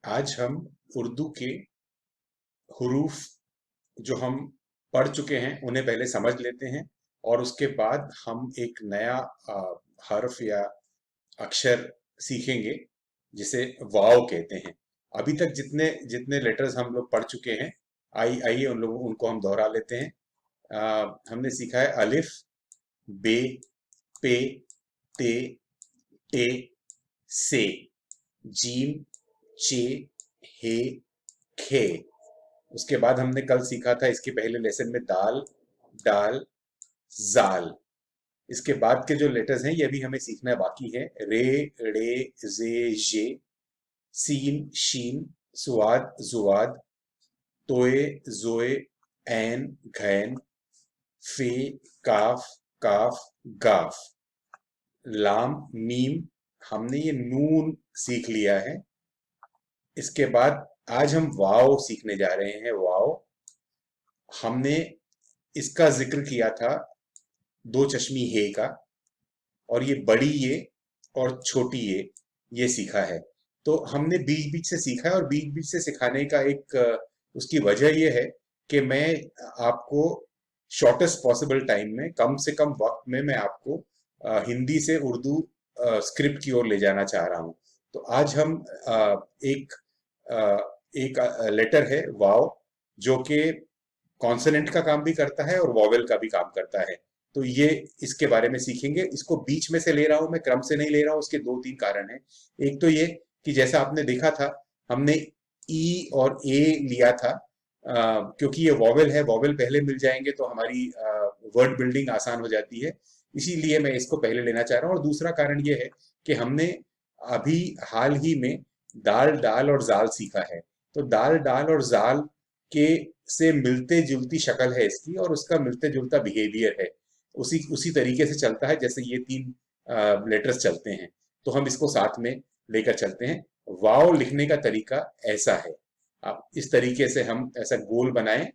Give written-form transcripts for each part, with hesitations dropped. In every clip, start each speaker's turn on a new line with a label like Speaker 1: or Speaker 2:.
Speaker 1: आज हम उर्दू के हुरूफ जो हम पढ़ चुके हैं उन्हें पहले समझ लेते हैं और उसके बाद हम एक नया हर्फ या अक्षर सीखेंगे जिसे वाव कहते हैं। अभी तक जितने जितने लेटर्स हम लोग पढ़ चुके हैं, आइए उनको हम दोहरा लेते हैं। हमने सीखा है अलिफ, बे, पे, ते, टे, से, जीम, चे, हे, खे। उसके बाद हमने कल सीखा था इसके पहले लेसन में दाल, डाल, जाल। इसके बाद के जो लेटर्स हैं ये भी हमें सीखना बाकी है। रे, रे, जे, जे, सीन, शीन, सुआद, जुआद, तोए, जोए, ऐन, घैन, फे, काफ, काफ, गाफ, लाम, मीम। हमने ये नून सीख लिया है। इसके बाद आज हम वाव सीखने जा रहे हैं। वाव हमने इसका जिक्र किया था दो चश्मी हे का, और ये बड़ी ये और छोटी ये सीखा है। तो हमने बीच बीच से सीखा है, और बीच बीच से सिखाने का एक उसकी वजह ये है कि मैं आपको शॉर्टेस्ट पॉसिबल टाइम में, कम से कम वक्त में, मैं आपको हिंदी से उर्दू स्क्रिप्ट की ओर ले जाना चाह रहा हूँ। तो आज हम एक अ, एक लेटर है वाव, जो कि कॉन्सोनेंट का काम भी करता है और वॉवेल का भी काम करता है। तो ये इसके बारे में सीखेंगे। इसको बीच में से ले रहा हूं मैं, क्रम से नहीं ले रहा हूं। उसके दो तीन कारण हैं। एक तो ये कि जैसा आपने देखा था, हमने ई और ए लिया था, क्योंकि ये वॉवेल है, वॉवेल पहले मिल जाएंगे तो हमारी वर्ड बिल्डिंग आसान हो जाती है। इसीलिए मैं इसको पहले लेना चाह रहा हूँ। और दूसरा कारण ये है कि हमने अभी हाल ही में दाल, डाल और जाल सीखा है। तो दाल, डाल और जाल के से मिलते जुलती शक्ल है इसकी, और उसका मिलते जुलता बिहेवियर है। उसी उसी तरीके से चलता है जैसे ये तीन लेटर्स चलते हैं। तो हम इसको साथ में लेकर चलते हैं। वाव लिखने का तरीका ऐसा है। आप इस तरीके से हम ऐसा गोल बनाएं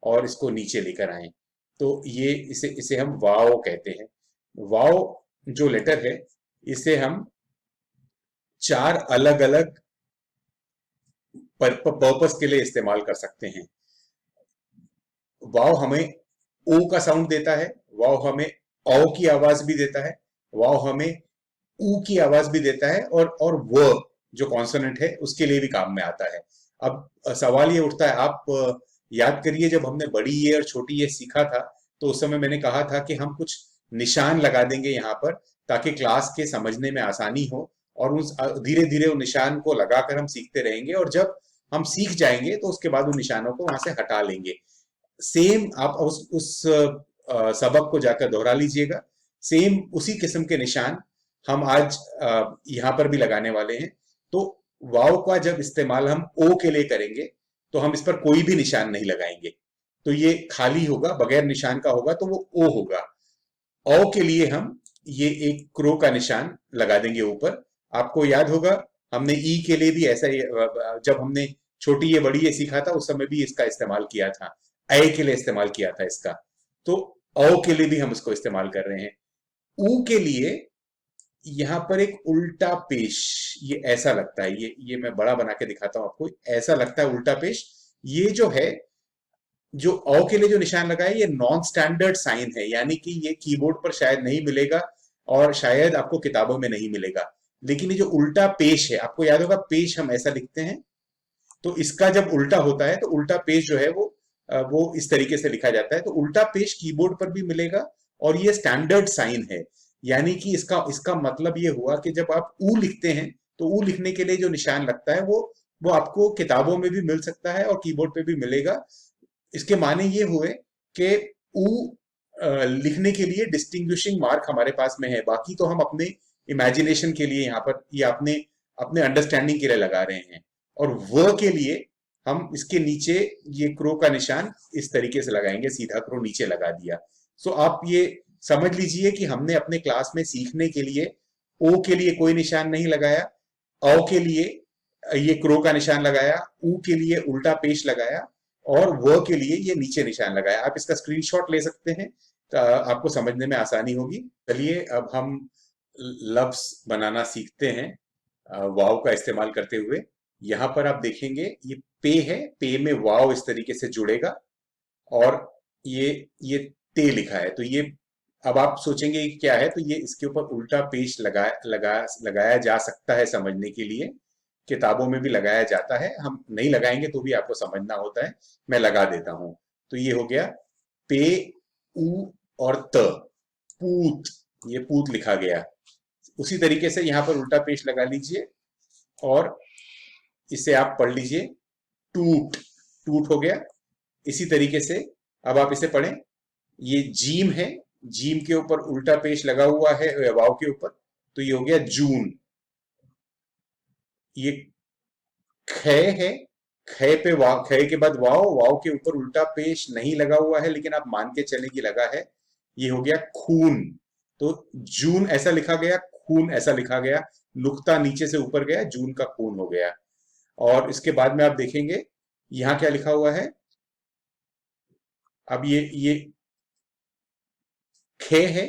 Speaker 1: और इसको नीचे लेकर आए, तो ये इसे इसे हम वाव कहते हैं। वाव जो लेटर है, इसे हम चार अलग अलग पर्पस के लिए इस्तेमाल कर सकते हैं। वाव हमें ओ का साउंड देता है, वाव हमें औ की आवाज भी देता है, वाव हमें ऊ की आवाज भी देता है, और व जो कॉन्सोनेंट है उसके लिए भी काम में आता है। अब सवाल ये उठता है, आप याद करिए जब हमने बड़ी ये और छोटी ये सीखा था, तो उस समय मैंने कहा था कि हम कुछ निशान लगा देंगे यहाँ पर, ताकि क्लास के समझने में आसानी हो, और उस धीरे धीरे उन निशान को लगाकर हम सीखते रहेंगे, और जब हम सीख जाएंगे तो उसके बाद उन निशानों को वहां से हटा लेंगे। सेम आप उस सबक को जाकर दोहरा लीजिएगा। सेम उसी किस्म के निशान हम आज यहाँ पर भी लगाने वाले हैं। तो वाव का जब इस्तेमाल हम ओ के लिए करेंगे, तो हम इस पर कोई भी निशान नहीं लगाएंगे। तो ये खाली होगा, बगैर निशान का होगा, तो वो ओ होगा। औ के लिए हम ये एक क्रो का निशान लगा देंगे ऊपर। आपको याद होगा, हमने ई के लिए भी ऐसा ही, जब हमने छोटी ये बड़ी ये सीखा था उस समय भी इसका इस्तेमाल किया था। ए के लिए इस्तेमाल किया था इसका। तो औ के लिए भी हम इसको इस्तेमाल कर रहे हैं। ऊ के लिए यहां पर एक उल्टा पेश, ये ऐसा लगता है, ये मैं बड़ा बना के दिखाता हूं आपको। ऐसा लगता है उल्टा पेश। ये जो है, जो औ के लिए जो निशान लगा है, ये नॉन स्टैंडर्ड साइन है, यानी कि ये कीबोर्ड पर शायद नहीं मिलेगा, और शायद आपको किताबों में नहीं मिलेगा। लेकिन ये जो उल्टा पेश है, आपको याद होगा पेश हम ऐसा लिखते हैं, तो इसका जब उल्टा होता है तो उल्टा पेश जो है वो इस तरीके से लिखा जाता है। तो उल्टा पेश कीबोर्ड पर भी मिलेगा, और ये स्टैंडर्ड साइन है। यानी कि इसका इसका मतलब ये हुआ कि जब आप ऊ लिखते हैं, तो ऊ लिखने के लिए जो निशान लगता है वो आपको किताबों में भी मिल सकता है और कीबोर्ड पे भी मिलेगा। इसके माने ये हुए कि ऊ लिखने के लिए डिस्टिंग्विशिंग मार्क हमारे पास में है। बाकी तो हम अपने इमेजिनेशन के लिए यहाँ पर, या अपने अपने अंडरस्टैंडिंग के लिए लगा रहे हैं। और व के लिए हम इसके नीचे ये क्रो का निशान इस तरीके से लगाएंगे, सीधा क्रो नीचे लगा दिया। सो आप ये समझ लीजिए कि हमने अपने क्लास में सीखने के लिए ओ के लिए कोई निशान नहीं लगाया, औ के लिए ये क्रो का निशान लगाया, ऊ के लिए उल्टा पेश लगाया, और व के लिए ये नीचे निशान लगाया। आप इसका स्क्रीनशॉट ले सकते हैं, तो आपको समझने में आसानी होगी। चलिए अब हम लफ्ज बनाना सीखते हैं वाव का इस्तेमाल करते हुए। यहां पर आप देखेंगे ये पे है, पे में वाव इस तरीके से जुड़ेगा, और ये ये ते लिखा है, तो ये अब आप सोचेंगे कि क्या है, तो ये इसके ऊपर उल्टा पेश लगाया जा सकता है समझने के लिए। किताबों में भी लगाया जाता है, हम नहीं लगाएंगे तो भी आपको समझना होता है, मैं लगा देता हूं। तो ये हो गया पे, उ और त, पूत, ये पूत लिखा गया। उसी तरीके से यहां पर उल्टा पेश लगा लीजिए और इसे आप पढ़ लीजिए, टूट, टूट हो गया। इसी तरीके से अब आप इसे पढ़ें, ये जीम है, जीम के ऊपर उल्टा पेश लगा हुआ है वाव के ऊपर, तो ये हो गया जून। ये ख है, ख पे वाव, ख के बाद वाव, वाव के ऊपर उल्टा पेश नहीं लगा हुआ है, लेकिन आप मान के चले कि लगा है, ये हो गया खून। तो जून ऐसा लिखा गया, खून ऐसा लिखा गया, नुक्ता नीचे से ऊपर गया, जून का खून हो गया। और इसके बाद में आप देखेंगे यहां क्या लिखा हुआ है, अब ये खे है,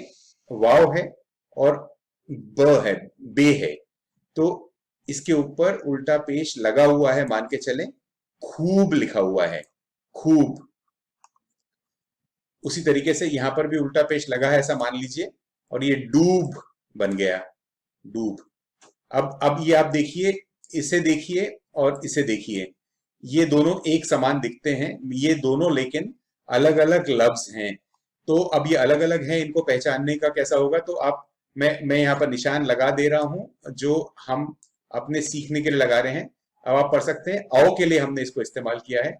Speaker 1: वाव है, और ब है, बे है, तो इसके ऊपर उल्टा पेश लगा हुआ है, मान के चलें, खूब लिखा हुआ है, खूब। उसी तरीके से यहां पर भी उल्टा पेश लगा है ऐसा मान लीजिए, और ये डूब बन गया, डूब। अब ये आप देखिए, इसे देखिए और इसे देखिए, ये दोनों एक समान दिखते हैं, ये दोनों लेकिन अलग अलग लफ्ज हैं। तो अब ये अलग अलग हैं, इनको पहचानने का कैसा होगा, तो आप, मैं यहाँ पर निशान लगा दे रहा हूं जो हम अपने सीखने के लिए लगा रहे हैं। अब आप पढ़ सकते हैं, औ के लिए हमने इसको इस्तेमाल किया है,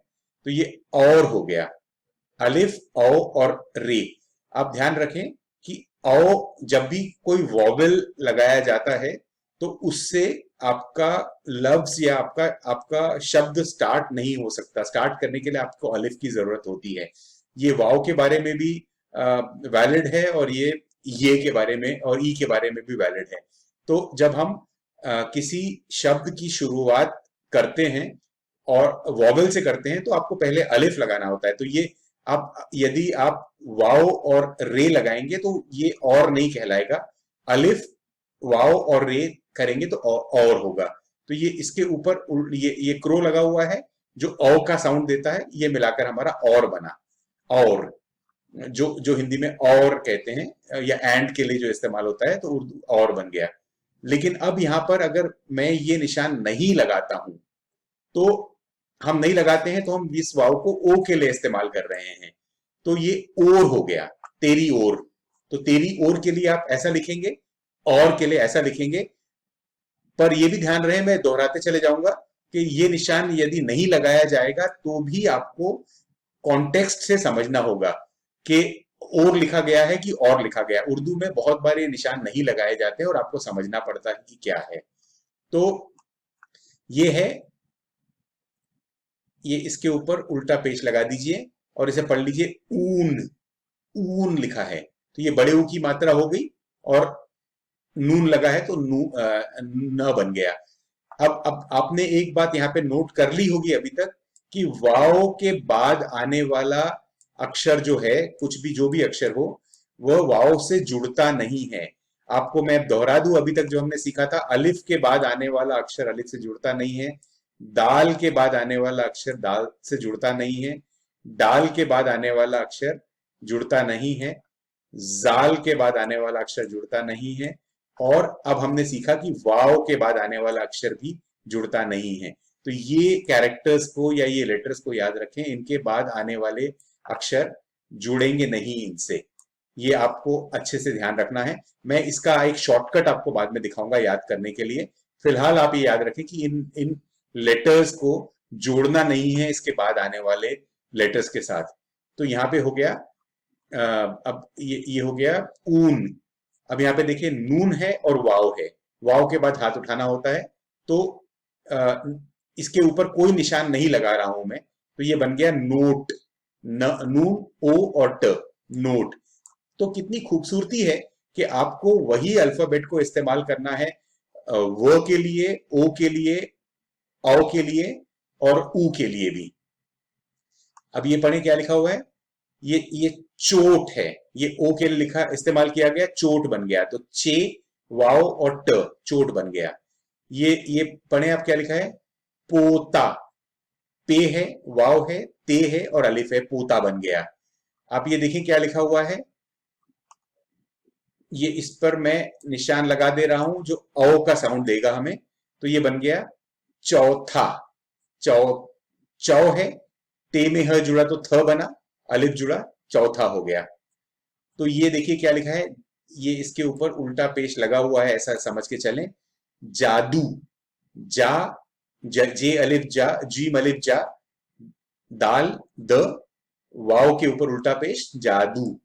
Speaker 1: तो ये और हो गया, अलिफ, औ और रे। आप ध्यान रखें कि औ जब भी कोई वॉवेल लगाया जाता है तो उससे आपका लफ्ज या आपका आपका शब्द स्टार्ट नहीं हो सकता। स्टार्ट करने के लिए आपको अलिफ की जरूरत होती है। ये वाव के बारे में भी वैलिड है, और ये के बारे में और ई के बारे में भी वैलिड है। तो जब हम किसी शब्द की शुरुआत करते हैं और वॉवेल से करते हैं तो आपको पहले अलिफ लगाना होता है। तो ये आप, यदि आप वाव और रे लगाएंगे तो ये और नहीं कहलाएगा, अलिफ, वाव और रे करेंगे तो और होगा। तो ये इसके ऊपर ये क्रो लगा हुआ है जो औ का साउंड देता है, ये मिलाकर हमारा और बना, और जो जो हिंदी में और कहते हैं या एंड के लिए जो इस्तेमाल होता है, तो उर्दू और बन गया। लेकिन अब यहां पर अगर मैं ये निशान नहीं लगाता हूं, तो हम नहीं लगाते हैं तो हम इस वाव को ओ के लिए इस्तेमाल कर रहे हैं, तो ये ओर हो गया, तेरी ओर। तो तेरी ओर के लिए आप ऐसा लिखेंगे, और के लिए ऐसा लिखेंगे। पर ये भी ध्यान रहे, मैं दोहराते चले जाऊंगा कि ये निशान यदि नहीं लगाया जाएगा तो भी आपको कॉन्टेक्स्ट से समझना होगा कि और लिखा गया है कि और लिखा गया। उर्दू में बहुत बार ये निशान नहीं लगाए जाते और आपको समझना पड़ता है कि क्या है। तो ये है, ये इसके ऊपर उल्टा पेच लगा दीजिए और इसे पढ़ लीजिए, ऊन, ऊन लिखा है, तो ये बड़े ऊ की मात्रा हो गई, और नून लगा है तो न बन गया। अब आपने एक बात यहाँ पे नोट कर ली होगी अभी तक कि वाव के बाद आने वाला अक्षर जो है, कुछ भी जो भी अक्षर हो, वह वाव से जुड़ता नहीं है। आपको मैं दोहरा दूं, अभी तक जो हमने सीखा था, अलिफ के बाद आने वाला अक्षर अलिफ से जुड़ता नहीं है, दाल के बाद आने वाला अक्षर दाल से जुड़ता नहीं है, दाल के बाद आने वाला अक्षर जुड़ता नहीं है, जाल के बाद आने वाला अक्षर जुड़ता नहीं है, और अब हमने सीखा कि वाव के बाद आने वाला अक्षर भी जुड़ता नहीं है। तो ये कैरेक्टर्स को या ये लेटर्स को याद रखें, इनके बाद आने वाले अक्षर जुड़ेंगे नहीं इनसे, ये आपको अच्छे से ध्यान रखना है। मैं इसका एक शॉर्टकट आपको बाद में दिखाऊंगा याद करने के लिए। फिलहाल आप ये याद रखें कि इन इन लेटर्स को जोड़ना नहीं है इसके बाद आने वाले लेटर्स के साथ। तो यहाँ पे हो गया, अब ये हो गया ऊन। अब यहाँ पे देखिए, नून है और वाव है, वाव के बाद हाथ उठाना होता है, तो अ, इसके ऊपर कोई निशान नहीं लगा रहा हूं मैं, तो ये बन गया नोट, नून, ओ और ट, नोट। तो कितनी खूबसूरती है कि आपको वही अल्फाबेट को इस्तेमाल करना है व के लिए, ओ के लिए, औ के लिए और ऊ के लिए भी। अब ये पढ़े क्या लिखा हुआ है, ये चोट है, ये ओ के लिए लिखा इस्तेमाल किया गया, चोट बन गया, तो चे, वाव और ट, चोट बन गया। ये पढ़े आप क्या लिखा है, पोता, पे है, वाव है, ते है और अलिफ है, पोता बन गया। आप ये देखिए क्या लिखा हुआ है, ये इस पर मैं निशान लगा दे रहा हूं जो औ का साउंड देगा हमें, तो ये बन गया चौथा। चौ, चौ है, ते में ह जुड़ा तो थ बना, अलिफ जुड़ा, चौथा हो गया। तो ये देखिए क्या लिखा है, ये इसके ऊपर उल्टा पेश लगा हुआ है, ऐसा समझ के चलें। जादू, जा, जे अलिफ जा, जीम अलिफ जा, दाल द, वाव के ऊपर उल्टा पेश जादू।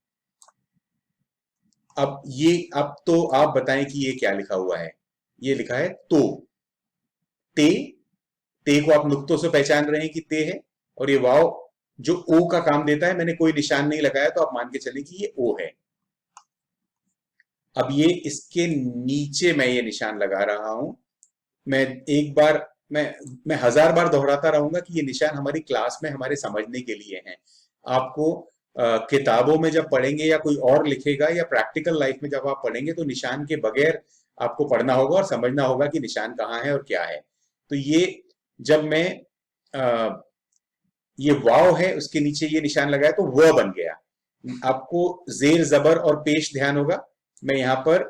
Speaker 1: अब तो आप बताएं कि ये क्या लिखा हुआ है। ये लिखा है तो, ते, ते को आप नुक्तों से पहचान रहे हैं कि ते है, और ये वाव जो ओ का काम देता है, मैंने कोई निशान नहीं लगाया तो आप मान के चलें कि ये ओ है। अब ये इसके नीचे मैं ये निशान लगा रहा हूं। मैं एक बार मैं हजार बार दोहराता रहूंगा कि ये निशान हमारी क्लास में हमारे समझने के लिए हैं। आपको किताबों में जब पढ़ेंगे या कोई और लिखेगा या प्रैक्टिकल लाइफ में जब आप पढ़ेंगे तो निशान के बगैर आपको पढ़ना होगा और समझना होगा कि निशान कहाँ है और क्या है। तो ये जब मैं ये वाव है उसके नीचे ये निशान लगाया तो वह बन गया। आपको जेर जबर और पेश ध्यान होगा, मैं यहां पर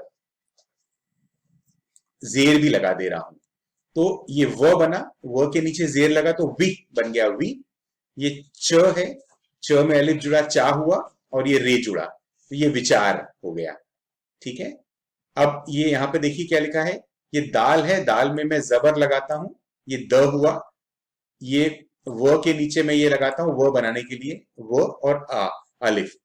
Speaker 1: जेर भी लगा दे रहा हूं। तो ये व बना, व के नीचे जेर लगा तो वी बन गया वी। ये च है, च में अलिफ जुड़ा चा हुआ, और ये रे जुड़ा, तो ये विचार हो गया। ठीक है। अब ये यहां पे देखिए क्या लिखा है, ये दाल है, दाल में मैं जबर लगाता हूं, ये द हुआ। ये व के नीचे मैं ये लगाता हूं व बनाने के लिए, व और आ, अलिफ।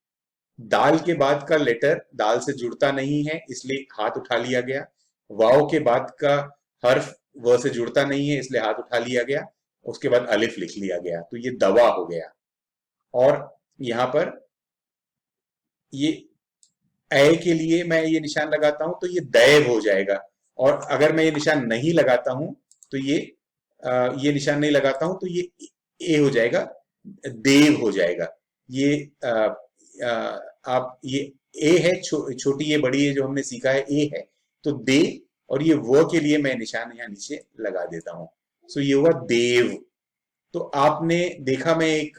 Speaker 1: दाल के बाद का लेटर दाल से जुड़ता नहीं है इसलिए हाथ उठा लिया गया। वाव के बाद का हर्फ व से जुड़ता नहीं है इसलिए हाथ उठा लिया गया। उसके बाद अलिफ लिख लिया गया, तो ये दवा हो गया। और यहां पर ये ए के लिए मैं ये निशान लगाता हूं तो ये दैव हो जाएगा। और अगर मैं ये निशान नहीं लगाता हूं तो ये निशान नहीं लगाता हूं तो ये ए हो जाएगा, देव हो जाएगा। ये आ, आ, आप ये ए है, छोटी ये बड़ी है जो हमने सीखा है ए है, तो दे, और ये वो के लिए मैं निशान यहाँ नीचे लगा देता हूं। सो ये हुआ देव। तो आपने देखा, मैं एक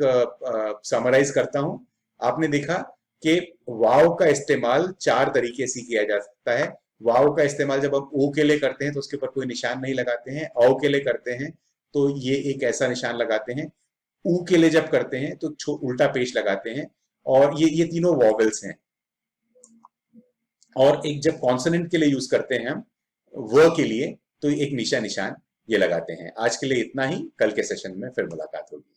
Speaker 1: समराइज करता हूं। आपने देखा कि वाव का इस्तेमाल चार तरीके से किया जा सकता है। वाव का इस्तेमाल जब हम ओ के लिए करते हैं तो उसके ऊपर कोई निशान नहीं लगाते हैं, औ के लिए करते हैं तो ये एक ऐसा निशान लगाते हैं, ऊ के लिए जब करते हैं तो उल्टा पेश लगाते हैं। और ये तीनों वॉवेल्स हैं। और एक जब कॉन्सोनेंट के लिए यूज करते हैं हम व के लिए, तो एक निशान ये लगाते हैं। आज के लिए इतना ही, कल के सेशन में फिर मुलाकात होगी।